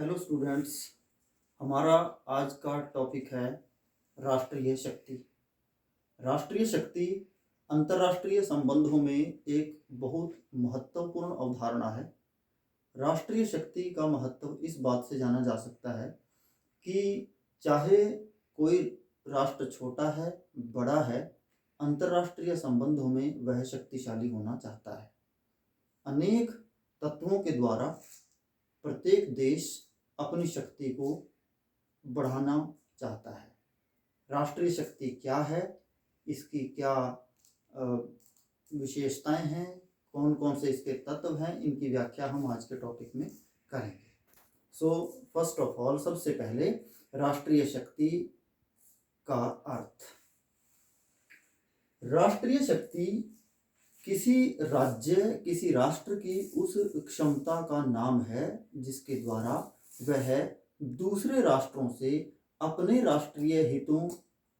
Hello students. हमारा आज का टॉपिक है राष्ट्रीय शक्ति। राष्ट्रीय शक्ति अंतर्राष्ट्रीय संबंधों में एक बहुत महत्वपूर्ण अवधारणा है। राष्ट्रीय शक्ति का महत्व इस बात से जाना जा सकता है कि चाहे कोई राष्ट्र छोटा है, बड़ा है, अंतर्राष्ट्रीय संबंधों में वह शक्तिशाली होना चाहता है। अनेक तत्वों के द्वारा प्रत्येक देश अपनी शक्ति को बढ़ाना चाहता है। राष्ट्रीय शक्ति क्या है, इसकी क्या विशेषताएं हैं, कौन कौन से इसके तत्व हैं, इनकी व्याख्या हम आज के टॉपिक में करेंगे। फर्स्ट ऑफ ऑल, सबसे पहले राष्ट्रीय शक्ति का अर्थ। राष्ट्रीय शक्ति किसी राज्य, किसी राष्ट्र की उस क्षमता का नाम है जिसके द्वारा वह दूसरे राष्ट्रों से अपने राष्ट्रीय हितों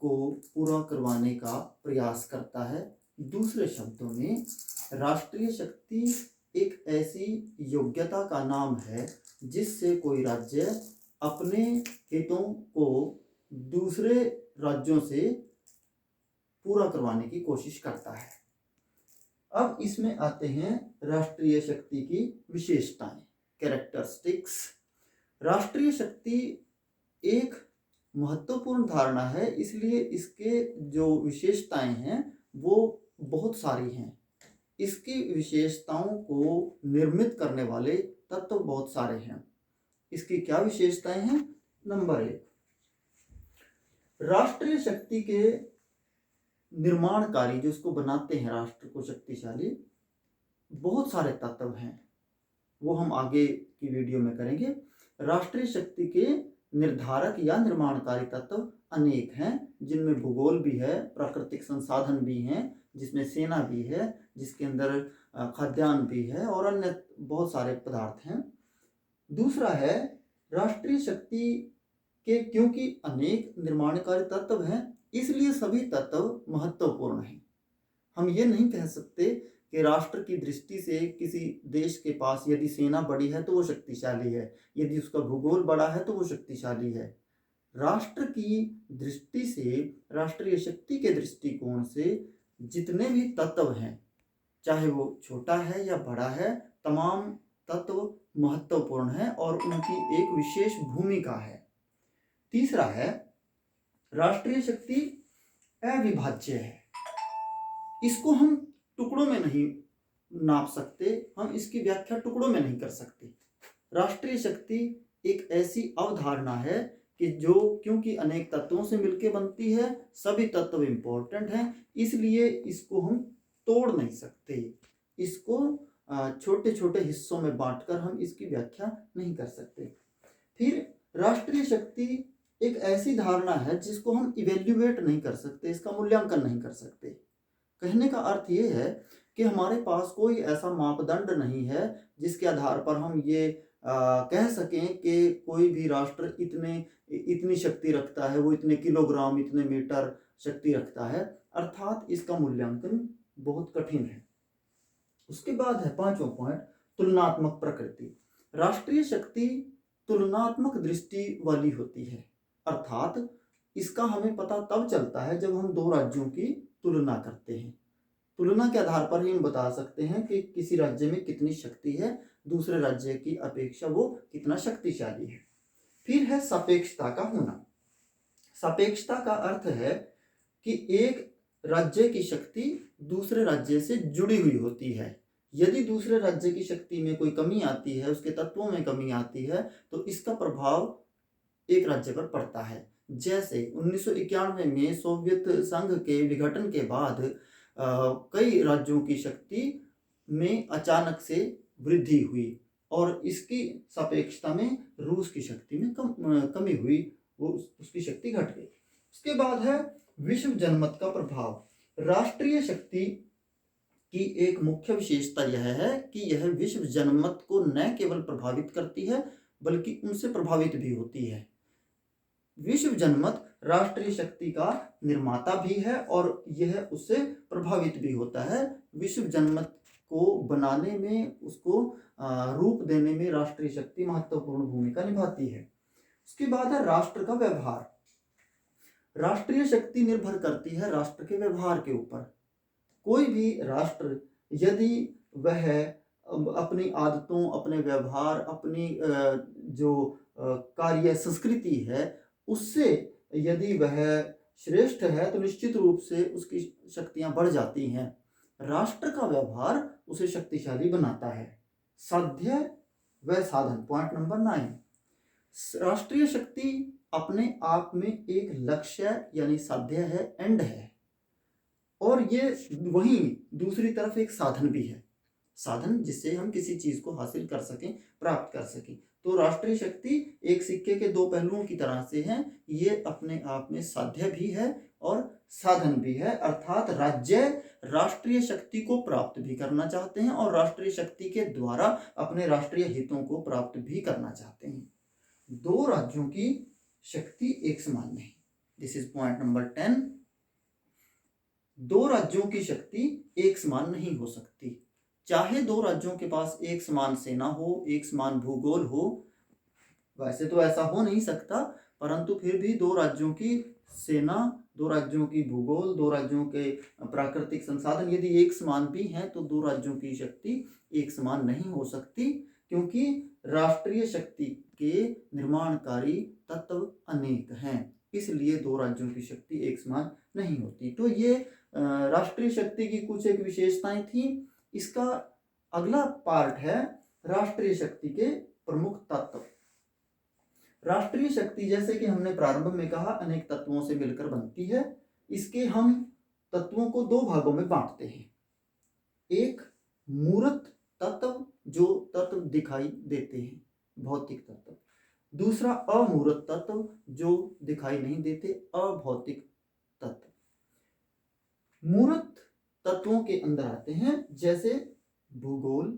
को पूरा करवाने का प्रयास करता है। दूसरे शब्दों में, राष्ट्रीय शक्ति एक ऐसी योग्यता का नाम है जिससे कोई राज्य अपने हितों को दूसरे राज्यों से पूरा करवाने की कोशिश करता है। अब इसमें आते हैं राष्ट्रीय शक्ति की विशेषताएं, कैरेक्टरिस्टिक्स। राष्ट्रीय शक्ति एक महत्वपूर्ण धारणा है, इसलिए इसके जो विशेषताएं हैं वो बहुत सारी हैं। इसकी विशेषताओं को निर्मित करने वाले तत्व बहुत सारे हैं। इसकी क्या विशेषताएं हैं? नंबर 1, राष्ट्रीय शक्ति के निर्माणकारी, जो इसको बनाते हैं राष्ट्र को शक्तिशाली, बहुत सारे तत्व हैं, वो हम आगे की वीडियो में करेंगे। राष्ट्रीय शक्ति के निर्धारक या निर्माणकारी तत्व अनेक हैं, जिनमें भूगोल भी है, प्राकृतिक संसाधन भी हैं, जिसमें सेना भी है, जिसके अंदर खाद्यान्न भी है और अन्य बहुत सारे पदार्थ हैं। दूसरा है, राष्ट्रीय शक्ति के क्योंकि अनेक निर्माणकारी तत्व हैं, इसलिए सभी तत्व महत्वपूर्ण हैं। हम ये नहीं कह सकते कि राष्ट्र की दृष्टि से किसी देश के पास यदि सेना बड़ी है तो वो शक्तिशाली है, यदि उसका भूगोल बड़ा है तो वो शक्तिशाली है। राष्ट्र की दृष्टि से, राष्ट्रीय शक्ति के दृष्टिकोण से जितने भी तत्व हैं, चाहे वो छोटा है या बड़ा है, तमाम तत्व महत्वपूर्ण हैं और उनकी एक विशेष भूमिका है। तीसरा है, राष्ट्रीय शक्ति अविभाज्य है। इसको हम टुकड़ों में नहीं नाप सकते, हम इसकी व्याख्या टुकड़ों में नहीं कर सकते। राष्ट्रीय शक्ति एक ऐसी अवधारणा है कि जो क्योंकि अनेक तत्वों से मिलकर बनती है, सभी तत्व इंपॉर्टेंट हैं, इसलिए इसको हम तोड़ नहीं सकते। इसको छोटे छोटे हिस्सों में बांटकर हम इसकी व्याख्या नहीं कर सकते। फिर राष्ट्रीय शक्ति एक ऐसी धारणा है जिसको हम इवेल्युएट नहीं कर सकते, इसका मूल्यांकन नहीं कर सकते। कहने का अर्थ ये है कि हमारे पास कोई ऐसा मापदंड नहीं है जिसके आधार पर हम ये कह सकें कि कोई भी राष्ट्र इतनी शक्ति रखता है, वो इतने किलोग्राम, इतने मीटर शक्ति रखता है, अर्थात इसका मूल्यांकन बहुत कठिन है। उसके बाद है पांचवा पॉइंट, तुलनात्मक प्रकृति। राष्ट्रीय शक्ति तुलनात्मक दृष्टि वाली होती है, अर्थात इसका हमें पता तब चलता है जब हम दो राज्यों की तुलना करते हैं। तुलना के आधार पर ही हम बता सकते हैं कि किसी राज्य में कितनी शक्ति है, दूसरे राज्य की अपेक्षा वो कितना शक्तिशाली है। फिर है सापेक्षता का होना। सापेक्षता का अर्थ है कि एक राज्य की शक्ति दूसरे राज्य से जुड़ी हुई होती है। यदि दूसरे राज्य की शक्ति में कोई कमी आती है, उसके तत्वों में कमी आती है, तो इसका प्रभाव एक राज्य पर पड़ता है। जैसे 1991 में सोवियत संघ के विघटन के बाद कई राज्यों की शक्ति में अचानक से वृद्धि हुई और इसकी सापेक्षता में रूस की शक्ति में कमी हुई, वो उसकी शक्ति घट गई। उसके बाद है विश्व जनमत का प्रभाव। राष्ट्रीय शक्ति की एक मुख्य विशेषता यह है कि यह विश्व जनमत को न केवल प्रभावित करती है बल्कि उनसे प्रभावित भी होती है। विश्व जनमत राष्ट्रीय शक्ति का निर्माता भी है और यह उससे प्रभावित भी होता है। विश्व जनमत को बनाने में, उसको रूप देने में राष्ट्रीय शक्ति महत्वपूर्ण भूमिका निभाती है। उसके बाद है राष्ट्र का व्यवहार। राष्ट्रीय शक्ति निर्भर करती है राष्ट्र के व्यवहार के ऊपर। कोई भी राष्ट्र यदि वह अपनी आदतों, अपने व्यवहार, अपनी जो कार्य संस्कृति है उससे यदि वह श्रेष्ठ है तो निश्चित रूप से उसकी शक्तियां बढ़ जाती हैं। राष्ट्र का व्यवहार उसे शक्तिशाली बनाता है। साध्य व साधन, पॉइंट नंबर 9। राष्ट्रीय शक्ति अपने आप में एक लक्ष्य यानी साध्य है, एंड है, और ये वहीं दूसरी तरफ एक साधन भी है, साधन जिससे हम किसी चीज को हासिल कर सकें, प्राप्त कर सकें। तो राष्ट्रीय शक्ति एक सिक्के के दो पहलुओं की तरह से है, ये अपने आप में साध्य भी है और साधन भी है। अर्थात राज्य राष्ट्रीय शक्ति को प्राप्त भी करना चाहते हैं और राष्ट्रीय शक्ति के द्वारा अपने राष्ट्रीय हितों को प्राप्त भी करना चाहते हैं। दो राज्यों की शक्ति एक समान नहीं। This is point number 10। दो राज्यों की शक्ति एक समान नहीं हो सकती। चाहे दो राज्यों के पास एक समान सेना हो, एक समान भूगोल हो, वैसे तो ऐसा हो नहीं सकता, परंतु फिर भी दो राज्यों की सेना, दो राज्यों की भूगोल, दो राज्यों के प्राकृतिक संसाधन यदि एक समान भी हैं तो दो राज्यों की शक्ति एक समान नहीं हो सकती, क्योंकि राष्ट्रीय शक्ति के निर्माणकारी तत्व अनेक हैं, इसलिए दो राज्यों की शक्ति एक समान नहीं होती। तो ये राष्ट्रीय शक्ति की कुछ एक विशेषताएं थी। इसका अगला पार्ट है राष्ट्रीय शक्ति के प्रमुख तत्व। राष्ट्रीय शक्ति जैसे कि हमने प्रारंभ में कहा अनेक तत्वों से मिलकर बनती है। इसके हम तत्वों को दो भागों में बांटते हैं। एक मूर्त तत्व, जो तत्व दिखाई देते हैं, भौतिक तत्व। दूसरा अमूर्त तत्व, जो दिखाई नहीं देते, अभौतिक तत्व। मूर्त तत्वों के अंदर आते हैं जैसे भूगोल,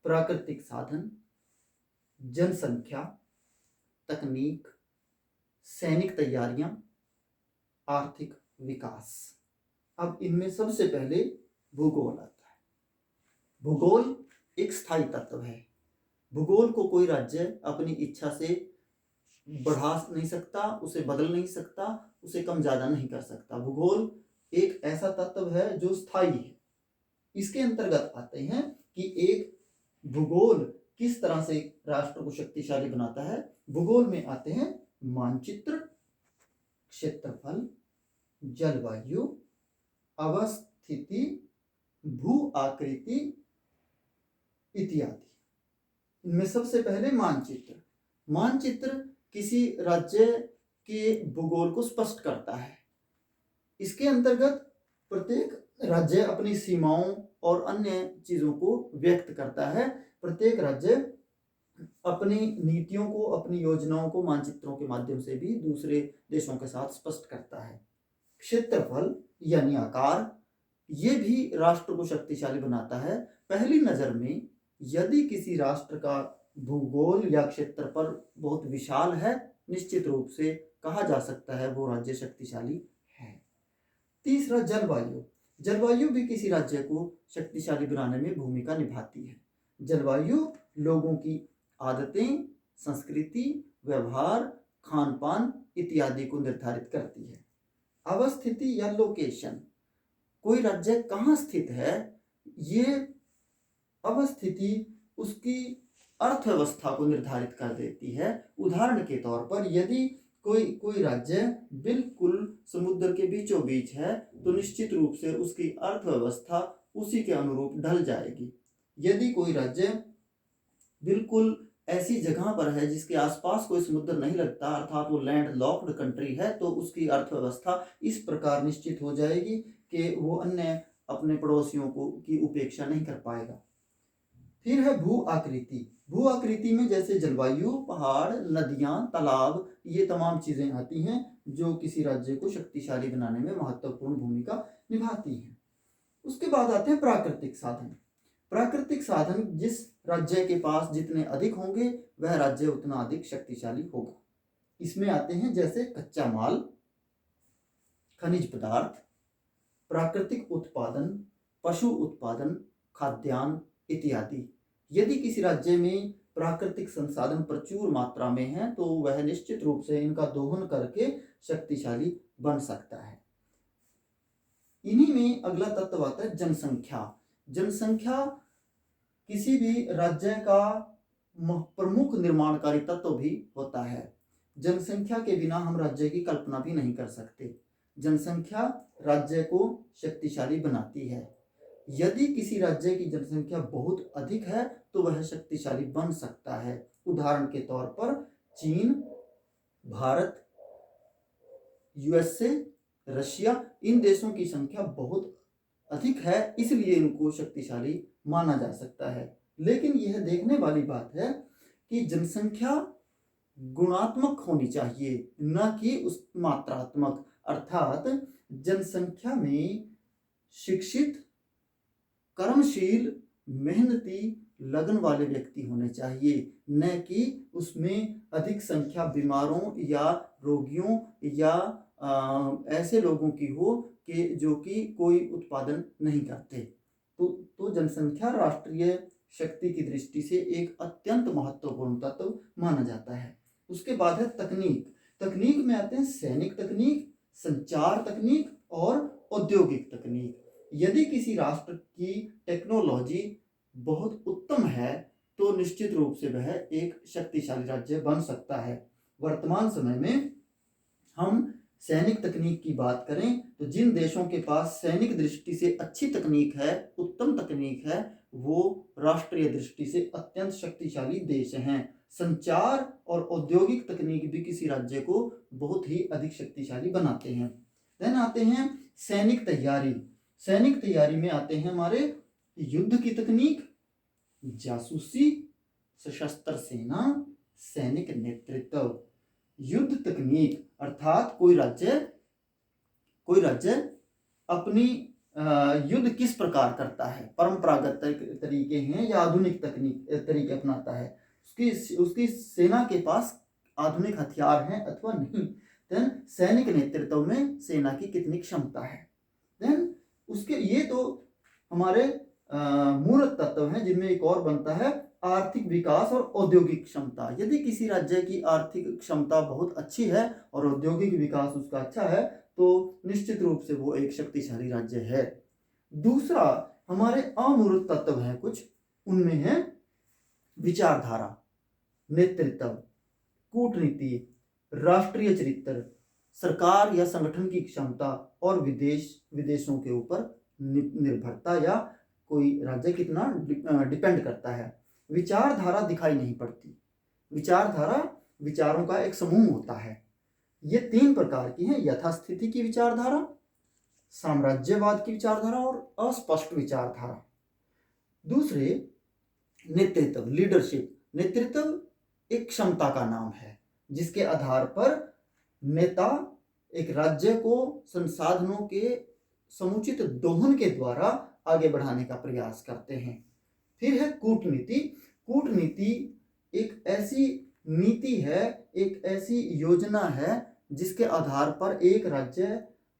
प्राकृतिक साधन, जनसंख्या, तकनीक, सैनिक तैयारियां, आर्थिक विकास। अब इनमें सबसे पहले भूगोल आता है। भूगोल एक स्थायी तत्व है। भूगोल को कोई राज्य अपनी इच्छा से बढ़ा नहीं सकता, उसे बदल नहीं सकता, उसे कम ज्यादा नहीं कर सकता। भूगोल एक ऐसा तत्व है जो स्थायी है। इसके अंतर्गत आते हैं कि एक भूगोल किस तरह से राष्ट्र को शक्तिशाली बनाता है। भूगोल में आते हैं मानचित्र, क्षेत्रफल, जलवायु, अवस्थिति, भू आकृति इत्यादि। इनमें सबसे पहले मानचित्र। मानचित्र किसी राज्य के भूगोल को स्पष्ट करता है। इसके अंतर्गत प्रत्येक राज्य अपनी सीमाओं और अन्य चीजों को व्यक्त करता है। प्रत्येक राज्य अपनी नीतियों को, अपनी योजनाओं को मानचित्रों के माध्यम से भी दूसरे देशों के साथ स्पष्ट करता है। क्षेत्रफल यानी आकार, ये भी राष्ट्र को शक्तिशाली बनाता है। पहली नजर में यदि किसी राष्ट्र का भूगोल या क्षेत्रफल बहुत विशाल है, निश्चित रूप से कहा जा सकता है वो राज्य शक्तिशाली है। तीसरा जलवायु। जलवायु भी किसी राज्य को शक्तिशाली बनाने में भूमिका निभाती है। जलवायु लोगों की आदतें, संस्कृति, व्यवहार, खान पान इत्यादि को निर्धारित करती है। अवस्थिति या लोकेशन, कोई राज्य कहाँ स्थित है, ये अवस्थिति उसकी अर्थव्यवस्था को निर्धारित कर देती है। उदाहरण के तौर पर यदि कोई राज्य बिल्कुल समुद्र के बीचों बीच है तो निश्चित रूप से उसकी अर्थव्यवस्था उसी के अनुरूप ढल जाएगी। यदि कोई राज्य बिल्कुल ऐसी जगह पर है जिसके आसपास कोई समुद्र नहीं लगता, अर्थात वो लैंड लॉक्ड कंट्री है, तो उसकी अर्थव्यवस्था इस प्रकार निश्चित हो जाएगी कि वो अन्य अपने पड़ोसियों को की उपेक्षा नहीं कर पाएगा। फिर है भू आकृति। भू आकृति में जैसे जलवायु, पहाड़, नदियां, तालाब, ये तमाम चीजें आती हैं जो किसी राज्य को शक्तिशाली बनाने में महत्वपूर्ण भूमिका निभाती हैं। उसके बाद आते हैं प्राकृतिक साधन। प्राकृतिक साधन जिस राज्य के पास जितने अधिक होंगे वह राज्य उतना अधिक शक्तिशाली होगा। इसमें आते हैं जैसे कच्चा माल, खनिज पदार्थ, प्राकृतिक उत्पादन, पशु उत्पादन, खाद्यान्न इत्यादि। यदि किसी राज्य में प्राकृतिक संसाधन प्रचुर मात्रा में है तो वह निश्चित रूप से इनका दोहन करके शक्तिशाली बन सकता है। इन्हीं में अगला तत्व आता है जनसंख्या। जनसंख्या किसी भी राज्य का प्रमुख निर्माणकारी तत्व भी होता है। जनसंख्या के बिना हम राज्य की कल्पना भी नहीं कर सकते। जनसंख्या राज्य को शक्तिशाली बनाती है। यदि किसी राज्य की जनसंख्या बहुत अधिक है तो वह शक्तिशाली बन सकता है। उदाहरण के तौर पर चीन, भारत, यूएसए, रशिया, इन देशों की संख्या बहुत अधिक है, इसलिए इनको शक्तिशाली माना जा सकता है। लेकिन यह देखने वाली बात है कि जनसंख्या गुणात्मक होनी चाहिए, न कि उस मात्रात्मक। अर्थात जनसंख्या में शिक्षित, कर्मशील, मेहनती, लगन वाले व्यक्ति होने चाहिए, न कि उसमें अधिक संख्या बीमारों या रोगियों या ऐसे लोगों की हो कि जो कि कोई उत्पादन नहीं करते। तो जनसंख्या राष्ट्रीय शक्ति की दृष्टि से एक अत्यंत महत्वपूर्ण तत्व माना जाता है। उसके बाद है तकनीक। तकनीक में आते हैं सैनिक तकनीक, संचार तकनीक और औद्योगिक तकनीक। यदि किसी राष्ट्र की टेक्नोलॉजी बहुत उत्तम है तो निश्चित रूप से वह एक शक्तिशाली राज्य बन सकता है। वर्तमान समय में हम सैनिक तकनीक की बात करें तो जिन देशों के पास सैनिक दृष्टि से अच्छी तकनीक है, उत्तम तकनीक है, वो राष्ट्रीय दृष्टि से अत्यंत शक्तिशाली देश हैं। संचार और औद्योगिक तकनीक भी किसी राज्य को बहुत ही अधिक शक्तिशाली बनाते हैं। देन आते हैं सैनिक तैयारी। सैनिक तैयारी में आते हैं हमारे युद्ध की तकनीक, जासूसी, सशस्त्र सेना, सैनिक नेतृत्व। युद्ध तकनीक अर्थात कोई राज्य अपनी युद्ध किस प्रकार करता है, परंपरागत तरीके हैं या आधुनिक तरीके अपनाता है, उसकी सेना के पास आधुनिक हथियार हैं अथवा नहीं। देन सैनिक नेतृत्व में सेना की कितनी क्षमता है। देन उसके ये तो हमारे मूर्त तत्व हैं, जिनमें एक और बनता है आर्थिक विकास और औद्योगिक क्षमता। यदि किसी राज्य की आर्थिक क्षमता बहुत अच्छी है और औद्योगिक विकास उसका अच्छा है तो निश्चित रूप से वो एक शक्तिशाली राज्य है। दूसरा हमारे अमूर्त तत्व हैं कुछ, उनमें है विचारधारा, नेतृत्व, कूटनीति, राष्ट्रीय चरित्र, सरकार या संगठन की क्षमता और विदेशों के ऊपर निर्भरता या कोई राज्य कितना डिपेंड करता है। विचारधारा दिखाई नहीं पड़ती। विचारधारा विचारों का एक समूह होता है। ये 3 प्रकार की हैं, यथास्थिति की विचारधारा, साम्राज्यवाद की विचारधारा और अस्पष्ट विचारधारा। दूसरे नेतृत्व, लीडरशिप। नेतृत्व एक क्षमता का नाम है जिसके आधार पर नेता एक राज्य को संसाधनों के समुचित दोहन के द्वारा आगे बढ़ाने का प्रयास करते हैं। फिर है कूटनीति। कूटनीति एक ऐसी नीति है, एक ऐसी योजना है जिसके आधार पर एक राज्य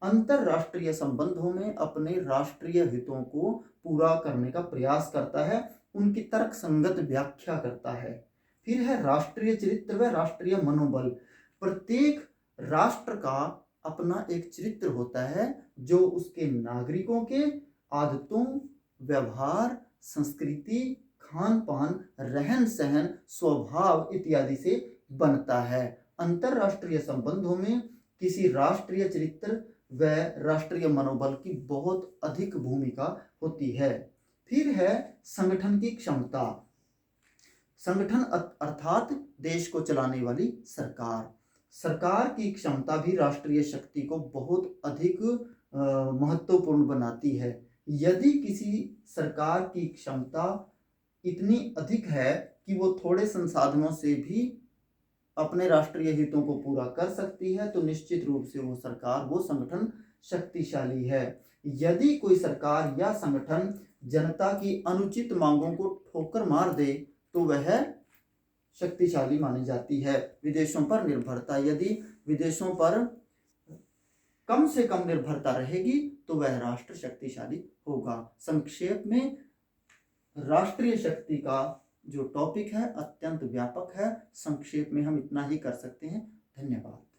अंतरराष्ट्रीय संबंधों में अपने राष्ट्रीय हितों को पूरा करने का प्रयास करता है, उनकी तर्क संगत व्याख्या करता है। फिर है राष्ट्रीय चरित्र व राष्ट्रीय मनोबल। प्रत्येक राष्ट्र का अपना एक चरित्र होता है जो उसके नागरिकों के आदतों, व्यवहार, संस्कृति, खान पान, रहन सहन, स्वभाव इत्यादि से बनता है। अंतरराष्ट्रीय संबंधों में किसी राष्ट्रीय चरित्र व राष्ट्रीय मनोबल की बहुत अधिक भूमिका होती है। फिर है संगठन की क्षमता। संगठन अर्थात देश को चलाने वाली सरकार। सरकार की क्षमता भी राष्ट्रीय शक्ति को बहुत अधिक महत्वपूर्ण बनाती है। यदि किसी सरकार की क्षमता इतनी अधिक है कि वो थोड़े संसाधनों से भी अपने राष्ट्रीय हितों को पूरा कर सकती है तो निश्चित रूप से वो सरकार, वो संगठन शक्तिशाली है। यदि कोई सरकार या संगठन जनता की अनुचित मांगों को ठोकर मार दे तो वह शक्तिशाली मानी जाती है। विदेशों पर निर्भरता, यदि विदेशों पर कम से कम निर्भरता रहेगी तो वह राष्ट्र शक्तिशाली होगा। संक्षेप में राष्ट्रीय शक्ति का जो टॉपिक है अत्यंत व्यापक है, संक्षेप में हम इतना ही कर सकते हैं। धन्यवाद।